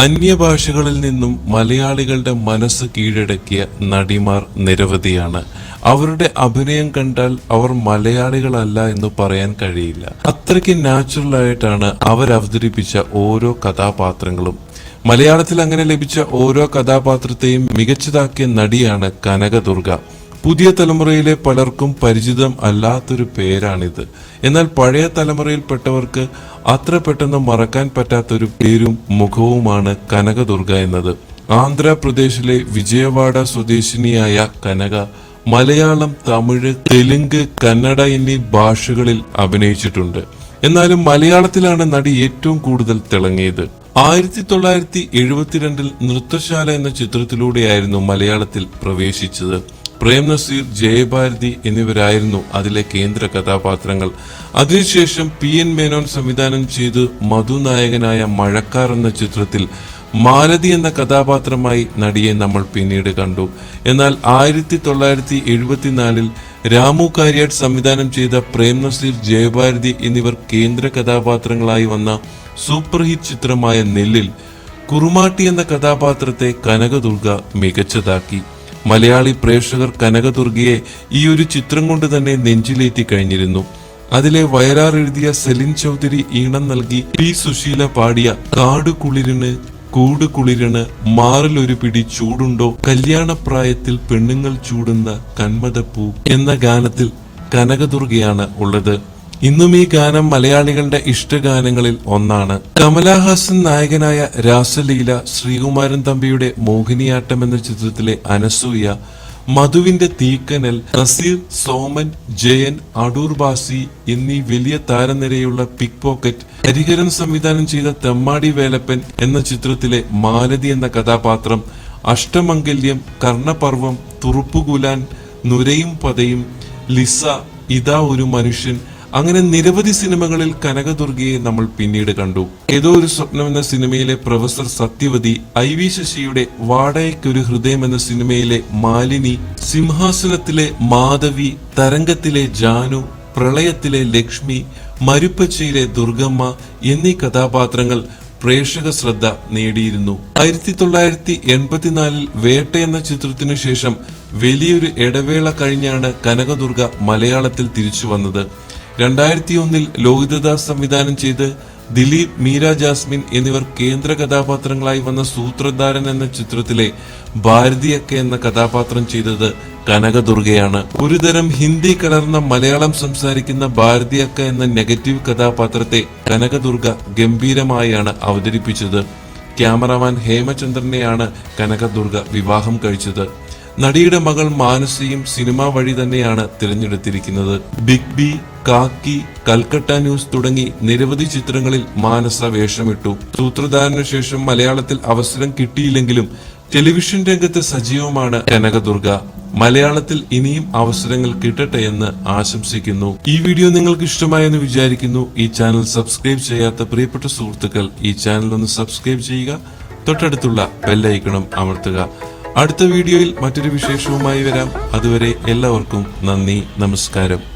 അന്യഭാഷകളിൽ നിന്നും മലയാളികളുടെ മനസ്സ് കീഴടക്കിയ നടിമാർ നിരവധിയാണ്. അവരുടെ അഭിനയം കണ്ടാൽ അവർ മലയാളികളല്ല എന്ന് പറയാൻ കഴിയില്ല. അത്രയ്ക്ക് നാച്ചുറൽ ആയിട്ടാണ് അവർ അവതരിപ്പിച്ച ഓരോ കഥാപാത്രങ്ങളും. മലയാളത്തിൽ അങ്ങനെ ലഭിച്ച ഓരോ കഥാപാത്രത്തെയും മികച്ചതാക്കിയ നടിയാണ് കനകദുർഗ. പുതിയ തലമുറയിലെ പലർക്കും പരിചിതം അല്ലാത്തൊരു പേരാണിത്. എന്നാൽ പഴയ തലമുറയിൽപ്പെട്ടവർക്ക് അത്ര പെട്ടെന്ന് മറക്കാൻ പറ്റാത്തൊരു പേരും മുഖവുമാണ് കനകദുർഗ എന്നത്. ആന്ധ്രാപ്രദേശിലെ വിജയവാഡ സ്വദേശിനിയായ കനക മലയാളം, തമിഴ്, തെലുങ്ക്, കന്നഡ എന്നീ ഭാഷകളിൽ അഭിനയിച്ചിട്ടുണ്ട്. എന്നാലും മലയാളത്തിലാണ് നടി ഏറ്റവും കൂടുതൽ തിളങ്ങിയത്. 1972 നൃത്തശാല എന്ന ചിത്രത്തിലൂടെയായിരുന്നു മലയാളത്തിൽ പ്രവേശിച്ചത്. പ്രേം നസീർ, ജയഭാരതി എന്നിവരായിരുന്നു അതിലെ കേന്ദ്ര കഥാപാത്രങ്ങൾ. അതിനുശേഷം PN മേനോൻ സംവിധാനം ചെയ്ത് മധു നായകനായ മഴക്കാർ എന്ന ചിത്രത്തിൽ മാലതി എന്ന കഥാപാത്രമായി നടിയെ നമ്മൾ പിന്നീട് കണ്ടു. എന്നാൽ 1974 രാമു കാര്യാട്ട് സംവിധാനം ചെയ്ത പ്രേം നസീർ, ജയഭാരതി എന്നിവർ കേന്ദ്ര കഥാപാത്രങ്ങളായി വന്ന സൂപ്പർ ഹിറ്റ് ചിത്രമായ നെല്ലിൽ കുറുമാട്ടി എന്ന കഥാപാത്രത്തെ കനകദുർഗ മികച്ചതാക്കി. മലയാളി പ്രേക്ഷകർ കനകദുർഗയെ ഈ ഒരു ചിത്രം കൊണ്ട് തന്നെ നെഞ്ചിലേറ്റി കഴിഞ്ഞിരുന്നു. അതിലെ വയലാർ എഴുതിയ സെലിൻ ചൗധരി ഈണം നൽകി P. സുശീല പാടിയ കാട് കുളിരിന് കൂട് കുളിരിന് മാറിലൊരു പിടി ചൂടുണ്ടോ, കല്യാണപ്രായത്തിൽ പെണ്ണുങ്ങൾ ചൂടുന്ന കന്മദപ്പൂ എന്ന ഗാനത്തിൽ കനകദുർഗയാണ് ഉള്ളത്. ഇന്നും ഈ ഗാനം മലയാളികളുടെ ഇഷ്ടഗാനങ്ങളിൽ ഒന്നാണ്. കമലഹാസൻ നായകനായ രാസലീല, ശ്രീകുമാരൻ തമ്പിയുടെ മോഹിനിയാട്ടം എന്ന ചിത്രത്തിലെ അനസൂയ, മധുവിന്റെ തീക്കനൽ, നസീർ, സോമൻ, ജയൻ, അടൂർ ബാസി എന്നീ വലിയ താരനിരയുള്ള പിക് പോക്കറ്റ്, ഹരിഹരൻ സംവിധാനം ചെയ്ത തെമ്മാടി വേലപ്പൻ എന്ന ചിത്രത്തിലെ മാലതി എന്ന കഥാപാത്രം, അഷ്ടമംഗല്യം, കർണപർവം, തുറുപ്പുകുലാൻ, നുരയും പതയും, ലിസ, ഇതാ ഒരു മനുഷ്യൻ, അങ്ങനെ നിരവധി സിനിമകളിൽ കനകദുർഗയെ നമ്മൾ പിന്നീട് കണ്ടു. ഏതോ ഒരു സ്വപ്നം എന്ന സിനിമയിലെ പ്രൊഫസർ സത്യവതി, IV ശശിയുടെ വാടകയ്ക്കൊരു ഹൃദയം എന്ന സിനിമയിലെ മാലിനി, സിംഹാസനത്തിലെ മാധവി, തരംഗത്തിലെ ജാനു, പ്രളയത്തിലെ ലക്ഷ്മി, മരുപ്പച്ചയിലെ ദുർഗമ്മ എന്നീ കഥാപാത്രങ്ങൾ പ്രേക്ഷക ശ്രദ്ധ നേടിയിരുന്നു. 1984 വേട്ട എന്ന ചിത്രത്തിനു ശേഷം വലിയൊരു ഇടവേള കഴിഞ്ഞാണ് കനകദുർഗ മലയാളത്തിൽ തിരിച്ചു വന്നത്. 2001 ലോഹിതദാസ് സംവിധാനം ചെയ്ത് ദിലീപ്, മീര ജാസ്മിൻ എന്നിവർ കേന്ദ്ര കഥാപാത്രങ്ങളായി വന്ന സൂത്രധാരൻ എന്ന ചിത്രത്തിലെ ഭാരതിയക്ക എന്ന കഥാപാത്രം ചെയ്തത് കനകദുർഗയാണ്. ഒരുതരം ഹിന്ദി കലർന്ന മലയാളം സംസാരിക്കുന്ന ഭാരതിയക്ക എന്ന നെഗറ്റീവ് കഥാപാത്രത്തെ കനകദുർഗ ഗംഭീരമായാണ് അവതരിപ്പിച്ചത്. ക്യാമറമാൻ ഹേമചന്ദ്രനെയാണ് കനകദുർഗ വിവാഹം കഴിച്ചത്. നടിയുടെ മകൾ മാനസിയും സിനിമ വഴി തന്നെയാണ് തിരഞ്ഞെടുത്തിരിക്കുന്നത്. ബിഗ് ബി, കാക്കി, കൽക്കട്ട ന്യൂസ് തുടങ്ങി നിരവധി ചിത്രങ്ങളിൽ മാനസ വേഷമിട്ടു. സൂത്രധാരന് ശേഷം മലയാളത്തിൽ അവസരം കിട്ടിയില്ലെങ്കിലും ടെലിവിഷൻ രംഗത്ത് സജീവമാണ് കനകദുർഗ. മലയാളത്തിൽ ഇനിയും അവസരങ്ങൾ കിട്ടട്ടെ എന്ന് ആശംസിക്കുന്നു. ഈ വീഡിയോ നിങ്ങൾക്ക് ഇഷ്ടമായെന്ന് വിചാരിക്കുന്നു. ഈ ചാനൽ സബ്സ്ക്രൈബ് ചെയ്യാത്ത പ്രിയപ്പെട്ട സുഹൃത്തുക്കൾ ഈ ചാനൽ ഒന്ന് സബ്സ്ക്രൈബ് ചെയ്യുക. തൊട്ടടുത്തുള്ള ബെല്ലൈക്കണും അമർത്തുക. അടുത്ത വീഡിയോയിൽ മറ്റൊരു വിശേഷവുമായി വരാം. അതുവരെ എല്ലാവർക്കും നന്ദി, നമസ്കാരം.